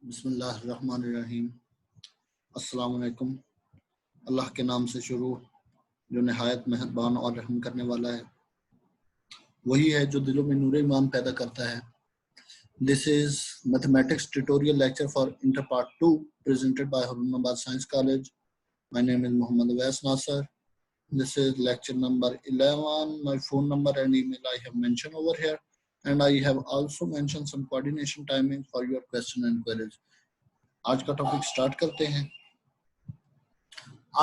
बिस्मिल्लाहिर्रहमानिर्रहीम। अस्सलाम वालेकुम। अल्लाह के नाम से शुरू जो नहायत मेहरबान और रहम करने वाला है, वही है जो दिलों में नूर ईमान पैदा करता है। This is mathematics tutorial lecture for inter part 2 presented by Harunabad Science College. My name is Muhammad Awais Nasser. This is lecture number 11. My phone number and email I have mentioned over here, and I have also mentioned some coordination timing for your question and queries. आज का topic start करते हैं।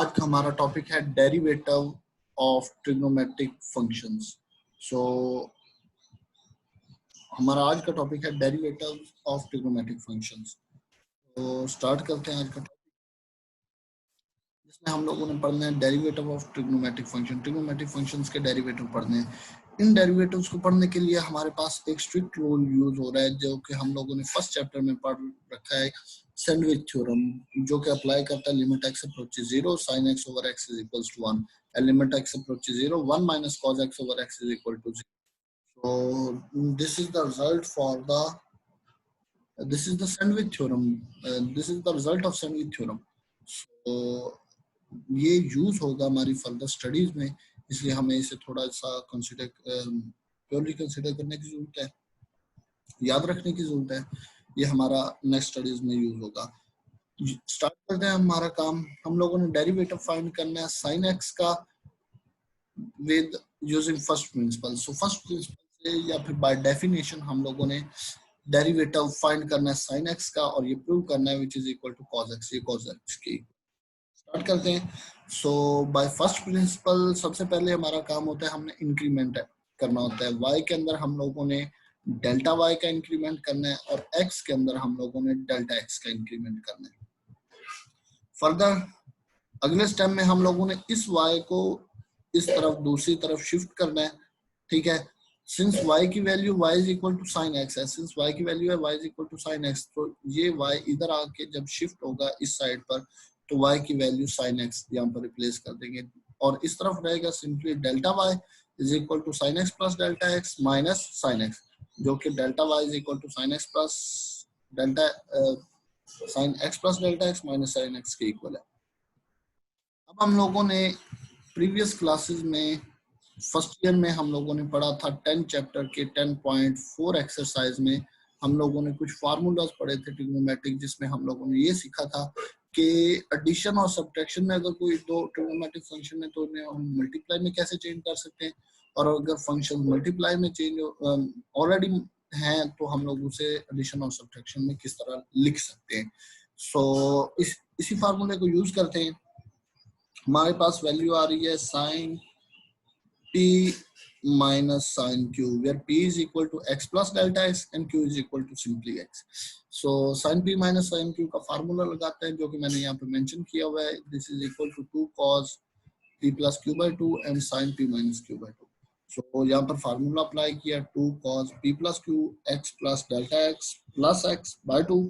आज का हमारा topic है derivative of trigonometric functions. सो हमारा आज का टॉपिक है डेरिवेटिव ऑफ ट्रिग्नोमेट्रिक फंक्शंस। तो स्टार्ट करते हैं आज का टॉपिक, जिसमें हम लोगों ने पढ़ना है derivative of trigonometric function. Trigonometric functions के डेरिवेटिव पढ़ने हैं। इन डेरिवेटिव्स को पढ़ने के लिए हमारे पास एक स्ट्रिक्ट रूल यूज हो रहा है, जो कि हम लोगों ने फर्स्ट चैप्टर में पढ़ रखा है, सैंडविच थ्योरम, जो कि अप्लाई करता है limit x approaches 0 sin x over x is equals to 1 and limit x approaches 0 1 minus cos x over x is equal to 0. So this is the result for the this is the sandwich theorem. This is the result of sandwich theorem. So ये use होगा हमारी further studies में, इसलिए हमें इसे थोड़ा सा consider purely consider करने की जरूरत है, याद रखने की जरूरत है। ये हमारा नेक्स्ट स्टडीज में यूज होगा। स्टार्ट करते हैं हमारा काम। हम लोगों ने डेरिवेटिव फाइंड करना है साइन एक्स का with using first principle. So first principle से या फिर बाय डेफिनेशन हम लोगों ने डेरिवेटिव फाइंड करना है साइन एक्स का, और ये प्रूव करना है which is equal to cos x. ये कॉस एक्स की स्टार्ट करते हैं। सो बाय फर्स्ट प्रिंसिपल सबसे पहले हमारा काम होता है, हमने इंक्रीमेंट करना होता है। y के अंदर हम लोगों ने डेल्टा y का इंक्रीमेंट करना है, और x के अंदर हम लोगों ने डेल्टा x का इंक्रीमेंट करना है। फर्दर अगले स्टेप में हम लोगों ने इस y को इस तरफ दूसरी तरफ शिफ्ट करना है, ठीक है। सिंस y की value y is equal to sine x है, सिंस y की वैल्यू है y is equal to sine x, तो ये y इधर आके जब शिफ्ट होगा इस साइड पर, तो y की वैल्यू sin x यहाँ पर रिप्लेस कर देंगे, और इस तरफ रहेगा simply delta y is equal to sin x plus delta x minus sin x, जो कि delta y is equal to sin x plus delta sin x plus delta x minus sin x के equal है। अब हम लोगों ने previous classes में first year में हम लोगों ने पढ़ा था 10 चैप्टर के 10.4 एक्सरसाइज में हम लोगों ने कुछ फार्मूलाज पढ़े थे ट्रिग्नोमेट्रिक, जिसमें हम लोगों ने ये सीखा था कि एडिशन और सब्ट्रैक्शन में अगर कोई दो ट्रिग्नोमेट्रिक फंक्शन है तो उन्हें हम मल्टीप्लाई में कैसे चेंज कर सकते हैं, और अगर फंक्शन मल्टीप्लाई में चेंज ऑलरेडी हैं तो हम लोग उसे एडिशन और सब्ट्रैक्शन में किस तरह लिख सकते हैं। सो इसी फार्मूले को यूज करते हैं। हमारे पास वैल्यू आ रही है sign p minus sin q, where p is equal to x plus delta x and q is equal to simply x. So sin p minus sin q का फार्मूला लगाते हैं, जो कि मैंने यहाँ पे मेंशन किया हुआ है। This is equal to 2 cos p plus q by 2 and sin p minus q by 2. So यहाँ पर फार्मूला अप्लाई किया, 2 cos p plus q x plus delta x plus x by 2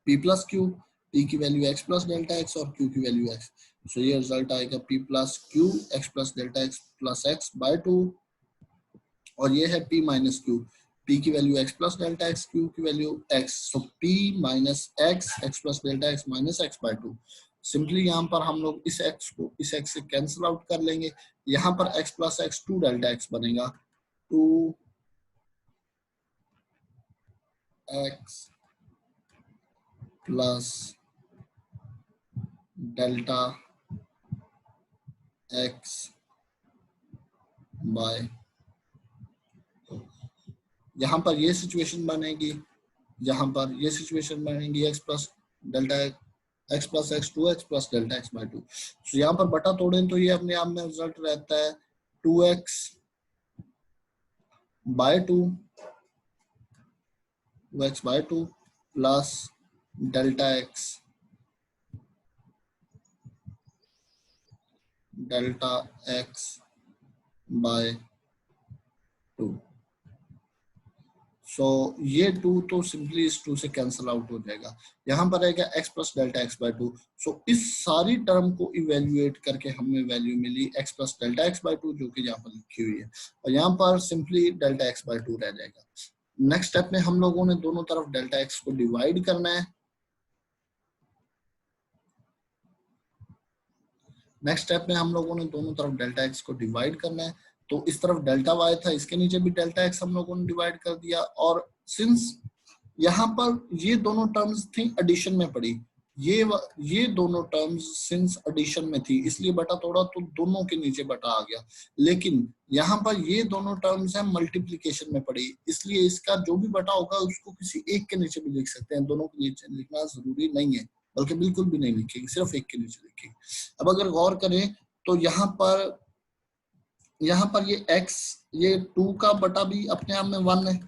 p plus q, p की value x plus delta x और q की value x। So ये result आएगा p plus q x plus delta x plus x by 2, और ये है p minus q, p की value x plus delta x, q की value x, so p minus x x plus delta x minus x by 2। Simply यहाँ पर हम लोग इस x को इस x से कैंसिल आउट कर लेंगे। यहाँ पर x plus x 2 delta x बनेगा, 2 x plus delta x by, यहाँ पर ये सिचुएशन बनेगी, यहाँ पर ये सिचुएशन बनेगी x plus delta x plus x 2x plus delta x by 2। तो यहाँ पर बटा तोड़ें तो ये अपने आप में रिजल्ट रहता है 2x by 2 2x by 2 plus delta x by 2। So ये 2 तो सिंपली इस 2 से कैंसिल आउट हो जाएगा, यहाँ पर रहेगा x plus delta x by 2। So इस सारी टर्म को इवेल्युएट करके हमें वैल्यू मिली x plus delta x by 2, जो कि यहाँ पर लिखी हुई है, और यहाँ पर सिंपली डेल्टा x बाय 2 रह जाएगा। नेक्स्ट स्टेप में हम लोगों ने दोनों तरफ डेल्टा एक्स को डिवाइड करना है। नेक्स्ट स्टेप में हम लोगों ने दोनों तरफ डेल्टा एक्स को डिवाइड करना है। तो इस तरफ डेल्टा वाई था, इसके नीचे भी डेल्टा एक्स हम लोगों ने डिवाइड कर दिया। और सिंस यहाँ पर ये दोनों टर्म्स थी एडिशन में पड़ी, ये दोनों टर्म्स सिंस एडिशन में थी इसलिए बटा तोड़ा तो दोनों के नीचे बटा आ गया। लेकिन यहाँ पर ये दोनों टर्म्स हैं मल्टीप्लिकेशन में पड़ी, इसलिए इसका जो भी बटा होगा उसको किसी एक के नीचे भी लिख सकते हैं, दोनों के नीचे लिखना जरूरी नहीं है, बल्कि बिल्कुल भी नहीं लिखेगी, सिर्फ एक के नीचे लिखेगी। अब अगर गौर करें तो यहाँ पर ये x, ये 2 का बटा भी अपने आप में 1 है,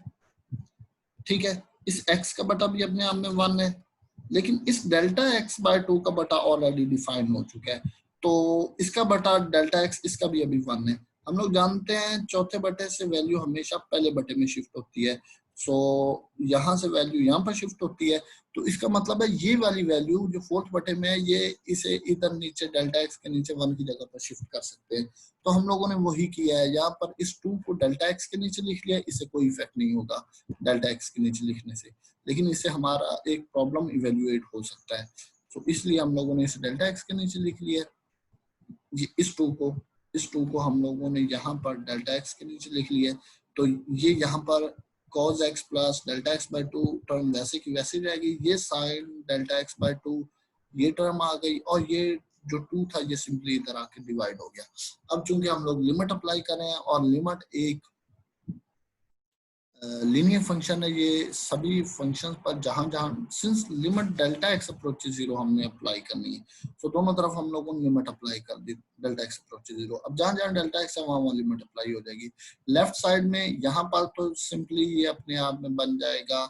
ठीक है, इस x का बटा भी अपने आप में 1 है, लेकिन इस डेल्टा x बाय 2 का बटा ऑलरेडी डिफाइन हो चुका है, तो इसका बटा डेल्टा x इसका भी अभी 1 है। हम लोग जानते हैं चौथे बटे से वैल्यू हमेशा पहले बटे में शिफ्ट होती है, सो यहाँ से वैल्यू यहाँ पर शिफ्ट होती है, तो इसका मतलब है ये वाली वैल्यू जो फोर्थ बटे में है ये इसे इधर नीचे डेल्टा एक्स के नीचे 1 की जगह पर शिफ्ट कर सकते हैं। तो हम लोगों ने वही किया है, यहाँ पर इस 2 को डेल्टा एक्स के नीचे लिख लिया, इससे कोई इफेक्ट नहीं होगा डेल्टा एक्स के नीचे लिखने से, लेकिन इससे हमारा एक प्रॉब्लम इवेल्युएट हो सकता है, तो इसलिए हम लोगों ने इसे डेल्टा एक्स के नीचे लिख लिया। इस 2 को हम लोगों ने यहाँ पर डेल्टा एक्स के नीचे लिख लिया, तो ये यहाँ पर cos x plus delta x by 2 term वैसे की वैसे रहेगी, ये साइन डेल्टा एक्स बाई 2 ये टर्म आ गई, और ये जो 2 था ये सिंपली इधर आके डिवाइड हो गया। अब चूंकि हम लोग लिमिट अप्लाई कर रहे हैं और लिमिट एक लीनियर फंक्शन है, ये सभी फंक्शंस पर जहां जहां since limit delta x approach 0 हमने अप्लाई करनी है, तो दोनों तरफ हम लोगों ने लिमिट अप्लाई कर दी डेल्टा एक्स अप्रोच 0। अब जहां जहां डेल्टा एक्स है वहां लिमिट अप्लाई हो जाएगी। लेफ्ट साइड में यहाँ पर तो सिंपली ये अपने आप में बन जाएगा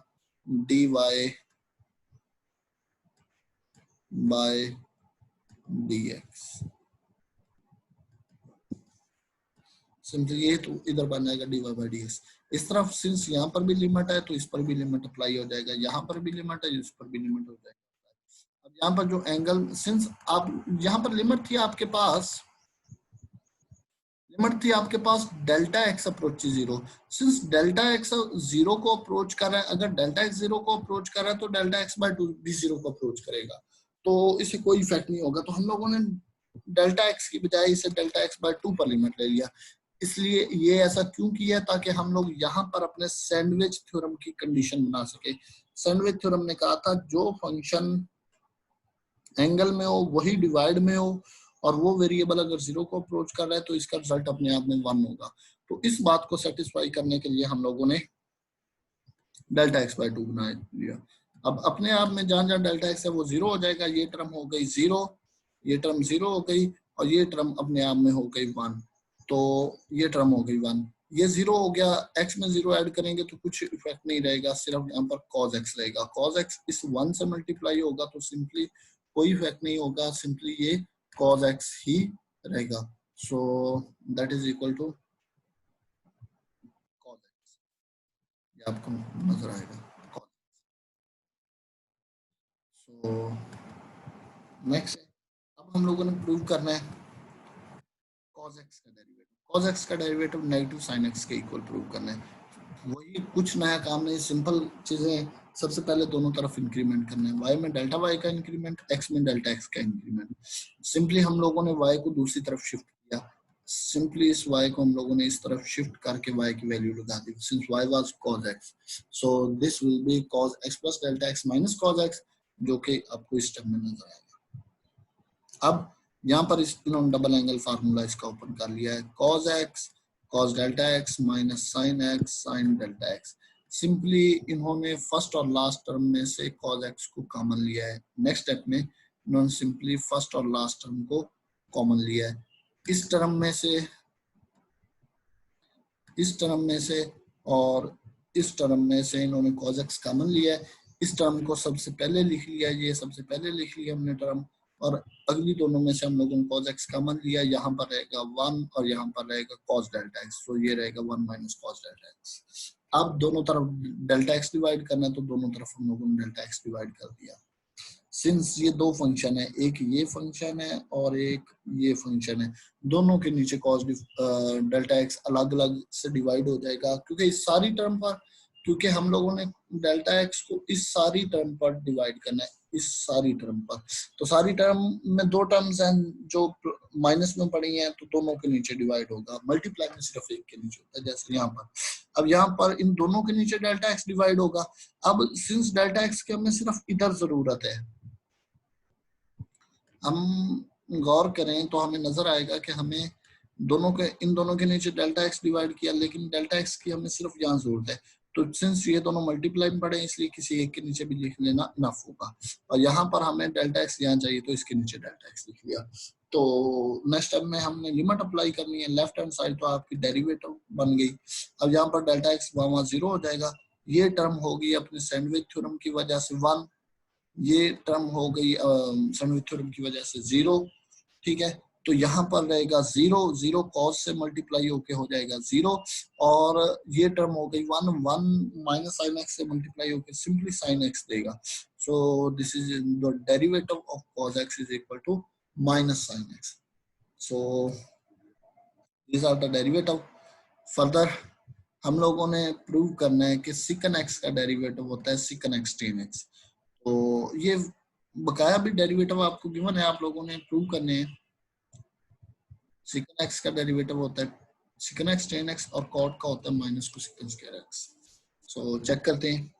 dy बाय dx, सिंपली ये तो इधर बन जाएगा dy बाय dx। इस तरफ सिंस यहाँ पर भी लिमिट है तो इस पर भी लिमिट अप्लाई हो जाएगा, यहाँ पर भी लिमिट है इस पर भी लिमिट हो जाएगा। अब यहाँ पर जो एंगल सिंस आप यहाँ पर लिमिट थी आपके पास delta x approach 0, since delta x 0 को अप्रोच कर रहा है, अगर डेल्टा एक्स 0 को अप्रोच कर रहा है तो डेल्टा एक्स बाय 2 भी 0 को अप्रोच करेगा, तो इसे कोई इफेक्ट नहीं होगा। तो हम लोगों ने डेल्टा एक्स की बजाय इसे डेल्टा एक्स बाय 2 पर लिमिट ले लिया। इसलिए ये ऐसा क्यों किया, ताकि हम लोग यहाँ पर अपने सैंडविच थ्योरम की कंडीशन बना सके। सैंडविच थ्योरम ने कहा था जो फंक्शन एंगल में हो वही डिवाइड में हो, और वो वेरिएबल अगर 0 को अप्रोच कर रहा है तो इसका रिजल्ट अपने आप में 1 होगा। तो इस बात को सेटिस्फाई करने के लिए हम लोगों ने डेल्टा एक्स बाय 2 बना लिया। अब अपने आप में जहां जहां डेल्टा एक्स है वो 0 हो जाएगा, ये टर्म हो गई 0, ये टर्म 0 हो गई, और ये टर्म अपने आप में हो गई 1, तो ये टर्म हो गई 1, ये 0 हो गया। x में 0 ऐड करेंगे तो कुछ इफेक्ट नहीं रहेगा, सिर्फ यहाँ पर cos x रहेगा, cos x इस 1 से मल्टीप्लाई होगा तो सिंपली कोई इफेक्ट नहीं होगा, सिंपली ये cos x ही रहेगा। So that is equal to cos x, ये आपको नजर आएगा। सो नेक्स्ट अब हम लोगों ने प्रूव करना है cos x का डेरिवेटिव। cos x का डेरिवेटिव नेगेटिव sin x के इक्वल प्रूव करना है। वही कुछ नया काम नहीं, सिंपल चीजें। सबसे पहले दोनों तरफ इंक्रीमेंट करना है, y में डेल्टा y का इंक्रीमेंट, x में डेल्टा x का इंक्रीमेंट। सिंपली हम लोगों ने y को दूसरी तरफ शिफ्ट किया, सिंपली इस y को हम लोगों ने इस तरफ शिफ्ट करके y की वैल्यू लगा दी, since y was cos x, so this will be cos x plus delta x minus cos x, जो कि आपको इस टर्म में नजर आएगा। अब यहाँ पर इन्होंने डबल एंगल फार्मूला इसका ओपन कर लिया है, cos x cos delta x minus sin x sin delta x। Simply इन्होंने फर्स्ट और लास्ट टर्म में से cos x को कॉमन लिया है। नेक्स्ट स्टेप में इन्होंने सिंपली फर्स्ट और लास्ट टर्म को कॉमन लिया है। इस टर्म में से और इस टर्म में से इन्होंने cos x कॉमन लिया है। इस टर्म को सबसे पहले लिख लिया, ये सबसे पहले लिख लिया हमने टर्म, और अगली दोनों में से हम लोगों ने cos x कॉमन लिया, यहाँ पर रहेगा 1 और यहाँ पर रहेगा cos डेल्टा x, तो ये रहेगा 1 माइनस cos डेल्टा x। अब दोनों तरफ डेल्टा x डिवाइड करना है तो दोनों तरफ हम लोगों ने डेल्टा x डिवाइड कर दिया। सिंस ये दो फंक्शन है, एक ये फंक्शन है और एक ये फंक्शन है, दोनों के नीचे cos डेल्टा x अलग अलग से डिवाइड हो जाएगा, क्योंकि इस सारी टर्म पर क्योंकि हम लोगों ने डेल्टा एक्स को इस सारी टर्म पर डिवाइड करना है, इस सारी टर्म पर। तो सारी टर्म में दो टर्म्स हैं जो माइनस में पड़ी हैं, तो दोनों के नीचे डिवाइड होगा। मल्टीप्लाई में सिर्फ एक के नीचे होता है, जैसे यहाँ पर। अब यहाँ पर इन दोनों के नीचे डेल्टा एक्स डिवाइड होगा। अब सिंस डेल्टा एक्स की हमें सिर्फ इधर जरूरत है, हम गौर करें तो हमें नजर आएगा कि हमें दोनों के, इन दोनों के नीचे डेल्टा एक्स डिवाइड किया, लेकिन डेल्टा एक्स की हमें सिर्फ यहाँ जरूरत है। तो सिंस ये दोनों मल्टीप्लाई में पड़े, इसलिए किसी एक के नीचे भी लिख लेना इनफ होगा। और यहाँ पर हमें डेल्टा एक्स यहाँ चाहिए, तो इसके नीचे डेल्टा एक्स लिख लिया। तो नेक्स्ट स्टेप में हमने लिमिट अप्लाई करनी है लेफ्ट हैंड साइड, तो आपकी डेरिवेटिव बन गई। अब यहाँ पर डेल्टा एक्स वहाँ 0 हो जाएगा। ये टर्म होगी अपने सैंडविच थ्योरम की वजह से 1, ये टर्म हो गई सैंडविच थ्योरम की वजह से 0। ठीक है, तो यहाँ पर रहेगा 0, 0 कॉस से मल्टीप्लाई होके हो जाएगा 0, और ये टर्म हो गई 1, 1 माइनस साइन एक्स से मल्टीप्लाई होके सिंपली साइन एक्स देगा। So this is the derivative of cos x is equal to minus sine x. So these are the derivative. Further हम लोगों ने प्रूव करना है कि सिकन एक्स का डेरिवेटिव होता है सिकन एक्स टेन एक्स। तो ये बकाया भी डेरिवेटिव आपको गिवन है, आप लोगों ने प्रूव करने हैं। सिकन एक्स का डेरिवेटिव होता है सिकन एक्स टेन एक्स, और कॉट का होता है minus cosec square x. So check करते हैं।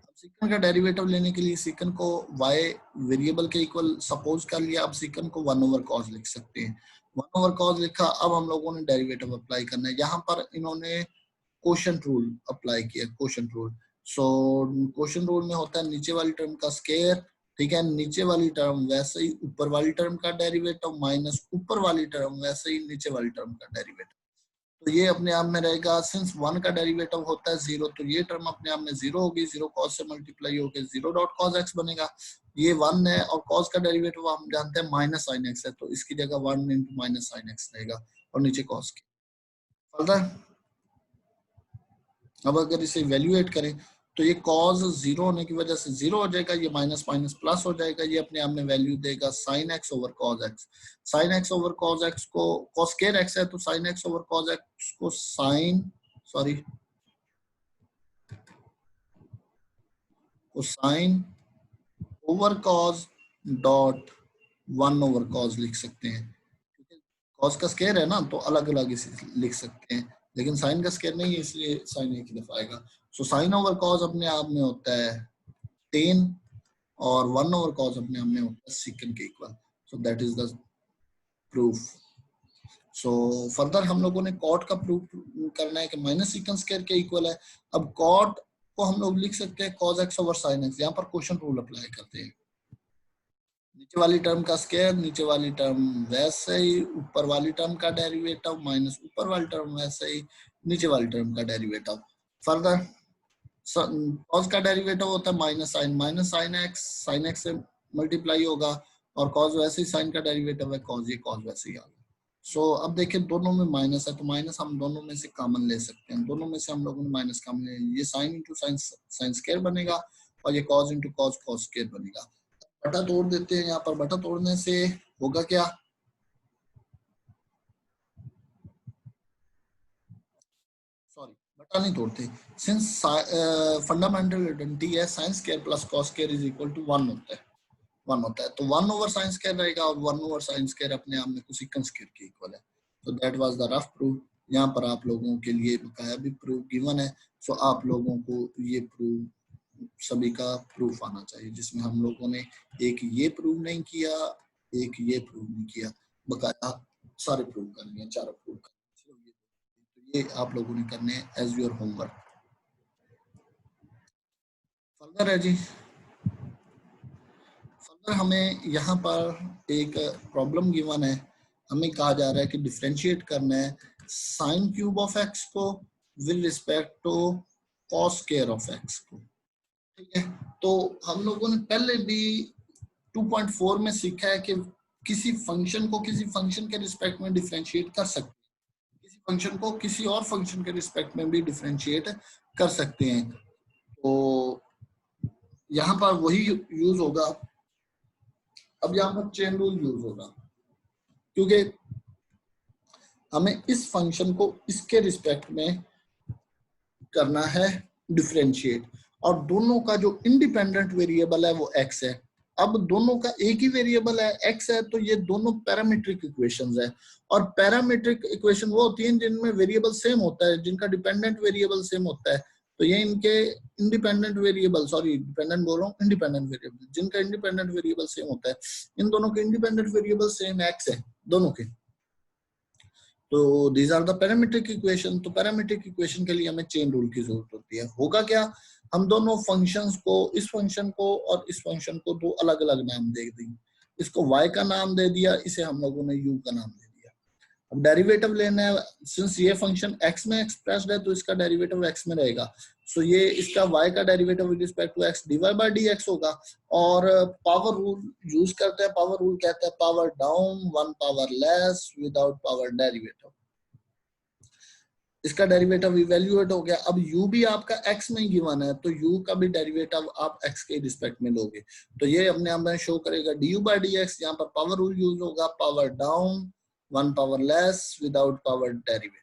अब सिकन का डेरिवेटिव लेने के लिए सिकन को y वेरिएबल के इक्वल सपोज कर लिया। अब सिकन को 1/cos लिख सकते हैं। 1/cos लिखा। अब हम लोगों ने डेरिवेटिव अप्लाई करना है। यहाँ पर इन्होंने क्वोशंट रूल अप्लाई किया, क्वोशंट रूल। सो क्वोशंट रूल में होता है नीचे वाली टर्म का स्क्वायर, ठीक है, नीचे वाली टर्म वैसे ही ऊपर वाली टर्म का डेरिवेटिव माइनस ऊपर वाली टर्म वैसे ही नीचे वाली टर्म का डेरिवेटिव। तो ये अपने आप में रहेगा, सिंस 1 का डेरिवेटिव होता है 0, तो ये टर्म अपने आप में 0 होगी। 0 cos से मल्टीप्लाई होकर 0.cos x बनेगा। ये 1 है, और cos का डेरिवेटिव हम जानते हैं माइनस साइन एक्स है, तो इसकी जगह 1 इंटू माइनस साइन एक्स रहेगा, और नीचे cos की। फर्दर अब अगर इसे इवेल्युएट करें तो ये cos 0 होने की वजह से 0 हो जाएगा, ये माइनस माइनस प्लस हो जाएगा। ये अपने आप में वैल्यू देगा sin x over cos x। sin x over cos x को cos स्क्वायर x है, तो sin x over cos x को sin over cos dot 1 over cos लिख सकते हैं। cos का स्क्वायर है ना, तो अलग अलग इसे लिख सकते हैं, लेकिन साइन का स्क्वायर नहीं है, इसलिए साइन एक ही दफा आएगा। सो साइन ओवर कॉस अपने आप में होता है 10, और 1 ओवर कॉस अपने आप में होता है सेकंड के equal. So that is the proof. So further हम लोगों ने कॉट का प्रूफ करना है कि माइनस सेकंड स्क्वायर के इक्वल है। अब कॉट को हम लोग लिख सकते हैं cos x over sin x। यहाँ पर क्वेश्चन रूल अप्लाई करते हैं, नीचे वाली टर्म का स्क्वायर, नीचे वाली टर्म वैसे ही ऊपर वाली टर्म का डेरिवेटिव माइनस ऊपर वाली टर्म वैसे ही नीचे वाली टर्म का डेरिवेटिव। फर्दर cos का डेरिवेटिव होता है माइनस साइन एक्स से मल्टीप्लाई होगा, और cos वैसे ही साइन का डेरिवेटिव है cos, ये cos वैसे ही आ गया। सो अब देखिए दोनों में माइनस है, तो माइनस हम दोनों में से कॉमन ले सकते हैं। दोनों में से हम लोगों ने माइनस कॉमन ले, ये साइन इंटू साइन स्क्वायर बनेगा, और ये cos इंटू cos स्क्वायर बनेगा। बटा तोड़ देते हैं। यहाँ पर बटा तोड़ने से होगा क्या, सॉरी बटा नहीं तोड़ते, सिंस फंडामेंटल आइडेंटिटी है sine square plus cos square is equal to 1 होता है, 1 होता है। तो 1 ओवर साइन स्क्वायर रहेगा, और 1 ओवर साइन स्क्वायर अपने आप में कोसेकंड स्क्वायर के इक्वल है। तो that was the rough proof. यहाँ पर आप लोगों के लिए बकाया भी प्रूफ गिवन है। सो आप लोगों को ये प्रूफ सभी का प्रूफ आना चाहिए, जिसमें हम लोगों ने एक ये प्रूव नहीं किया, एक ये प्रूव नहीं किया, बकाया सारे प्रूव करने हैं, चारों प्रूव करने हैं। तो ये आप लोगों ने करने हैं एज योर होमवर्क। फर्दर है जी, फर्दर हमें यहाँ पर एक प्रॉब्लम गिवन है। हमें कहा जा रहा है कि डिफरेंशिएट करना है साइन क्यूब ऑफ एक्स को with respect to cos square of x को। ठीक है, तो हम लोगों ने पहले भी 2.4 में सीखा है कि किसी फंक्शन को किसी फंक्शन के रिस्पेक्ट में डिफरेंशिएट कर सकते हैं, किसी फंक्शन को किसी और फंक्शन के रिस्पेक्ट में भी डिफरेंशिएट कर सकते हैं। तो यहाँ पर वही यूज होगा। अब यहाँ पर चेन रूल यूज होगा, क्योंकि हमें इस फंक्शन को इसके रिस्पेक्ट में करना है डिफरेंशिएट, और दोनों का जो इंडिपेंडेंट वेरिएबल है वो x है। अब दोनों का एक ही वेरिएबल है x है, तो ये दोनों पैरामीट्रिक इक्वेशंस है, और पैरामीट्रिक इक्वेशन वो होती हैं जिनमें वेरिएबल सेम होता है, जिनका डिपेंडेंट वेरिएबल सेम होता है। तो ये इनके इंडिपेंडेंट वेरिएबल, सॉरी डिपेंडेंट बोल रहा हूँ, इंडिपेंडेंट वेरिएबल, जिनका इंडिपेंडेंट वेरिएबल सेम होता है, इन दोनों के इंडिपेंडेंट वेरिएबल सेम x है दोनों के। तो these are the parametric equation. तो पैरामीट्रिक इक्वेशन के लिए हमें चेन रूल की जरूरत होती है। होगा क्या, हम दोनों फंक्शंस को, इस फंक्शन को और इस फंक्शन को दो अलग अलग नाम दे देंगे। इसको y का नाम दे दिया, इसे हम लोगों ने u का नाम दे दिया। अब डेरिवेटिव लेना है, सिंस ये फंक्शन x में एक्सप्रेस्ड है तो इसका डेरिवेटिव x में रहेगा। सो ये इसका y का derivative with respect to x dy by dx होगा। और पावर रूल यूज करते हैं। पावर रूल कहता है power down one power less without power derivative. इसका डेरिवेटिव इवैल्यूएट हो गया। अब u भी आपका x में गिवन है, तो u का भी डेरिवेटिव आप x के रिस्पेक्ट में लोगे, तो ये अपने आप में शो करेगा du बाय dx। यहाँ पर पावर रूल यूज होगा, power down one power less without power derivative.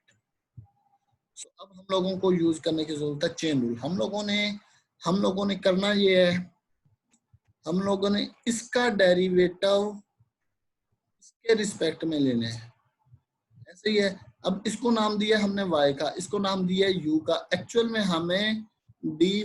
So अब हम लोगों को यूज करने की जरूरत है चेन रूल। हम लोगों ने करना ये है, हम लोगों ने इसका डेरिवेटिव इसके रिस्पेक्ट में लेने हैं। ऐसे ही है। अब इसको नाम दिया हमने y का, इसको नाम दिया u का। एक्चुअल में हमें dy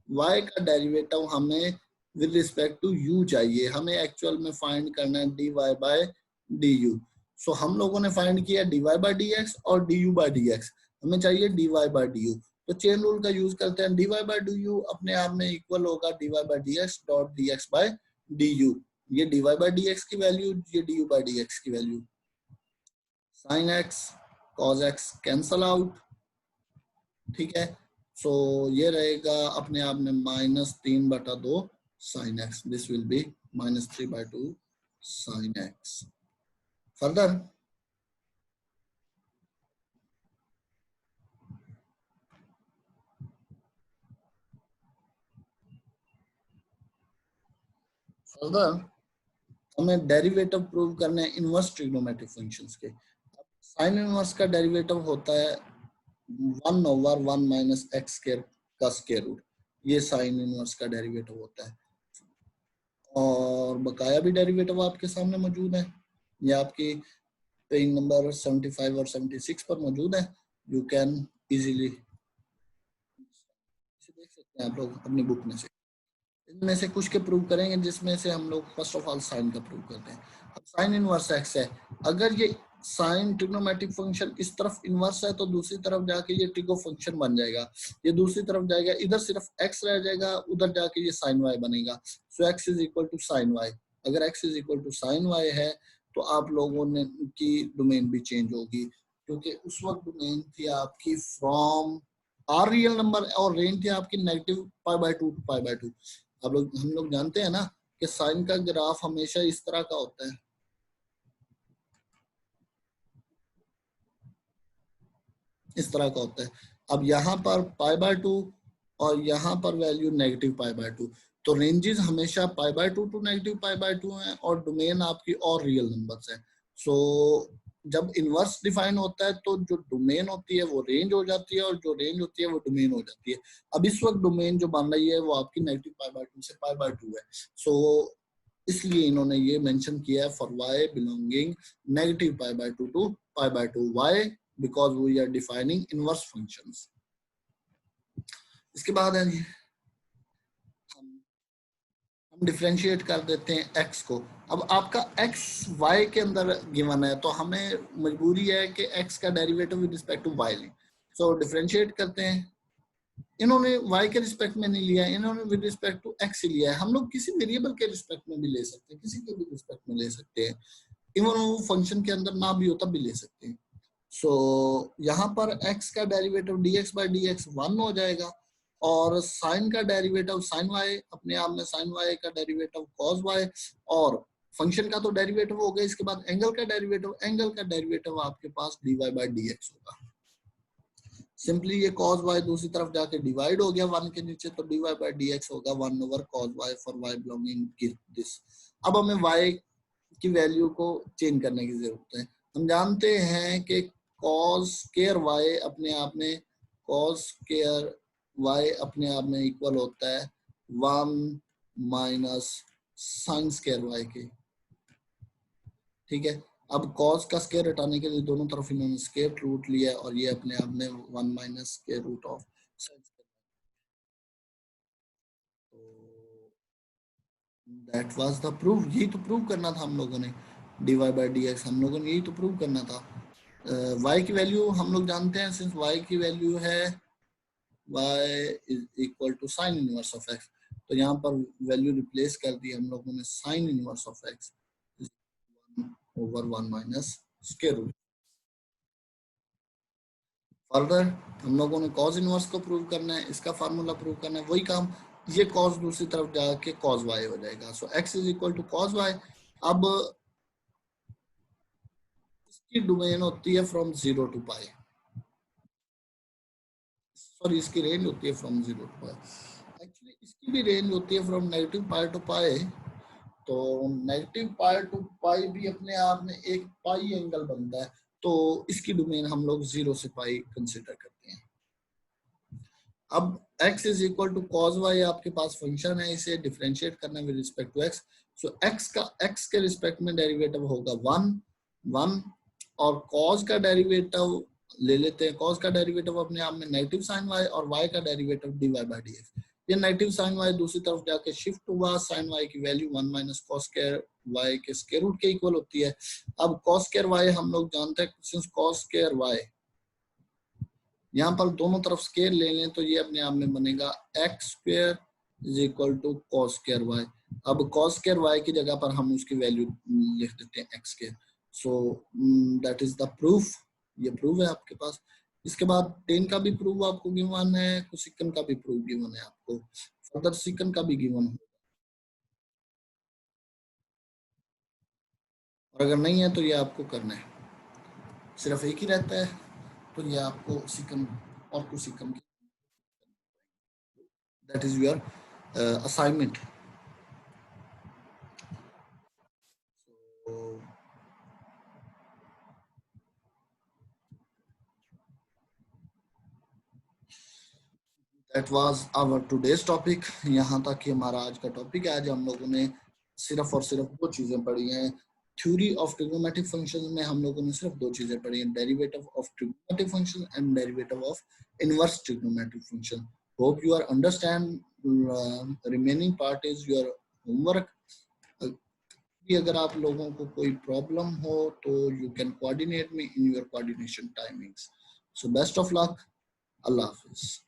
y का डेरिवेटिव हमें विद रिस्पेक्ट टू u चाहिए। हमें एक्चुअल में फाइंड करना है dy बाय du। सो हम लोगों ने फाइंड किया dy बाय dx और du बाय dx। हमें चाहिए dy बाय du। तो चेन रूल का यूज करते हैं। dy बाय du अपने आप में इक्वल होगा dy by dx dot dx by du। ये dy बाय dx की वैल्यू, ये du बाय dx की value. sin x cos x cancel out, ठीक है। सो ये रहेगा अपने आप में -3/2 sin x। This will B -3/2 sin x। Further हमें डेरिवेटिव प्रूव करने हैं इनवर्स ट्रिग्नोमेट्रिक फंक्शंस के। साइन इनवर्स का डेरिवेटिव होता है 1/1 माइनस x स्क्वायर का स्क्वायर रूट। ये साइन इनवर्स का डेरिवेटिव होता है। और बकाया भी डेरिवेटिव आपके सामने मौजूद है, ये आपकी पेज नंबर 75 और 76 पर मौजूद है। यू कैन इजीली देख सकते हैं आप लोग अपनी बुक में से। इनमें से कुछ के प्रूव करेंगे, जिसमें से हम लोग फर्स्ट ऑफ ऑल साइन का प्रूव करते हैं। अब साइन इनवर्स x है, अगर ये साइन ट्रिग्नोमेट्रिक फंक्शन इस तरफ इनवर्स है तो दूसरी तरफ जाके ये ट्रिगो फंक्शन बन जाएगा। ये दूसरी तरफ जाएगा, इधर सिर्फ x रह जाएगा, उधर जाके ये साइन y बनेगा। So x is equal to sine y। अगर x is equal to sine y है तो आप लोगों ने की डोमेन भी चेंज होगी, क्योंकि उस वक्त डोमेन थी आपकी फ्रॉम आर रियल नंबर और रेंज थी आपकी -π/2 टू π/2। हम लोग जानते हैं ना कि साइन का ग्राफ हमेशा इस तरह का होता है, इस तरह का होता है। अब यहाँ पर π/2 और यहाँ पर वैल्यू -π/2, तो रेंजेस हमेशा π/2 टू -π/2 है, और डोमेन आपकी और रियल नंबर्स है। सो जब इनवर्स डिफाइन होता है तो जो डोमेन होती है वो रेंज हो जाती है, और जो रेंज होती है वो डोमेन हो जाती है। अब इस वक्त डोमेन जो बन रही है वो आपकी -π/2 से π/2 है। सो इसलिए इन्होंने ये मेंशन किया है for y belonging -π/2 to π/2। y because we are defining inverse functions। इसके बाद है हम डिफरेंशिएट कर देते हैं x को। अब आपका x y के अंदर गिवन है, तो हमें मजबूरी है कि x का derivative with respect to y लें। सो डिफरेंशिएट करते हैं। इन्होंने y के रिस्पेक्ट में नहीं लिया, इन्होंने विद रिस्पेक्ट टू x ही लिया है। हम लोग किसी वेरिएबल के रिस्पेक्ट में भी ले सकते हैं, किसी के भी रिस्पेक्ट में ले सकते हैं, इवन वो फंक्शन के अंदर ना भी हो तब भी ले सकते हैं। सो यहाँ पर x का डेरिवेटिव dx बाय dx 1 हो जाएगा, और साइन का डेरिवेटिव साइन y अपने आप में साइन y का डेरिवेटिव cos y, और फंक्शन का तो डेरिवेटिव हो गया। इसके बाद एंगल का डेरिवेटिव आपके पास dy बाय dx होगा। सिंपली ये cos y दूसरी तरफ जाके डिवाइड हो गया 1 के नीचे, तो dy बाय dx होगा 1/cos y for y belonging this. अब हमें y की वैल्यू को चेंज करने की जरूरत है। हम जानते हैं कि cos स्क्वायर y अपने आप में cos स्क्वायर y अपने आप में इक्वल होता है 1 माइनस साइन स्क्वायर y के। ठीक है, अब cos का स्क्वायर हटाने के लिए दोनों तरफ इन्होंने स्क्वायर रूट लिया है और ये अपने आप में 1 minus square root of sine square. तो दैट वाज द प्रूफ। यही तो प्रूव करना था हम लोगों ने, dy बाई dx हम लोगों ने यही तो प्रूव करना था। y की वैल्यू हम लोग जानते हैं, सिंस y की वैल्यू है y is equal to sine inverse of x, तो यहाँ पर वैल्यू रिप्लेस कर दी हम लोगों ने sine inverse of x over 1 minus square root. Further हम लोगों ने cos इनवर्स को प्रूव करना है, इसका फार्मूला प्रूव करना है, वही काम, ये cos दूसरी तरफ जाके cos y हो जाएगा। So x is equal to cos y। अब इसकी डोमेन होती है फ्रॉम 0 टू पाई, सॉरी इसकी रेंज होती है फ्रॉम 0 टू पाई, एक्चुअली इसकी भी रेंज होती है फ्रॉम नेगेटिव पाई टू पाई। तो नेगेटिव पाई टू पाई भी अपने आप में एक पाई एंगल बनता है, तो इसकी डोमेन हम लोग 0 से पाई कंसिडर करते हैं। अब x is equal to cos y आपके पास फंक्शन है, इसे डिफरेंशिएट करना है with respect to x। So x के रिस्पेक्ट में डेरिवेटिव होगा 1 और cos का डेरिवेटिव ले लेते हैं। cos का डेरिवेटिव अपने आप में नेगेटिव साइन y और y का डेरिवेटिव dy बाई dx। ये नेगेटिव साइन y दूसरी तरफ जाके शिफ्ट हुआ, साइन y की value 1 minus cos square y के स्क्वायर रूट के इक्वल होती है। अब cos स्क्वायर y हम लोग जानते हैं, सिंस cos स्क्वायर y यहाँ पर दोनों तरफ स्क्वायर ले लें तो ये अपने आप में बनेगा x square is equal to cos square y. अब कॉस स्क्वायर वाई की जगह पर हम उसकी वैल्यू लिख देते हैं x square. So that is the proof, ये प्रूफ है आपके पास। इसके बाद टेन का भी प्रूफ आपको गिवन है, कोसिकन का भी प्रूफ गिवन है आपको, फर्दर सिकन का भी गिवन है, और अगर नहीं है तो ये आपको करना है, सिर्फ एक ही रहता है तो ये आपको सिकन और कोसिकन की, that is your assignment. So that was our today's topic। यहाँ तक कि हमारा आज का टॉपिक है। आज हम लोगों ने सिर्फ और सिर्फ दो चीजें पढ़ी हैं। थ्योरी ऑफ ट्रिग्नोमेट्रिक फंक्शंस में हम लोगों ने सिर्फ दो चीजें पढ़ी हैं, derivative of trigonometric function and derivative of inverse trigonometric function. Hope you are understand. Remaining part is your homework. अगर आप लोगों को कोई प्रॉब्लम हो तो you can coordinate me in your coordination timings. So best of luck, अल्लाह हाफिज।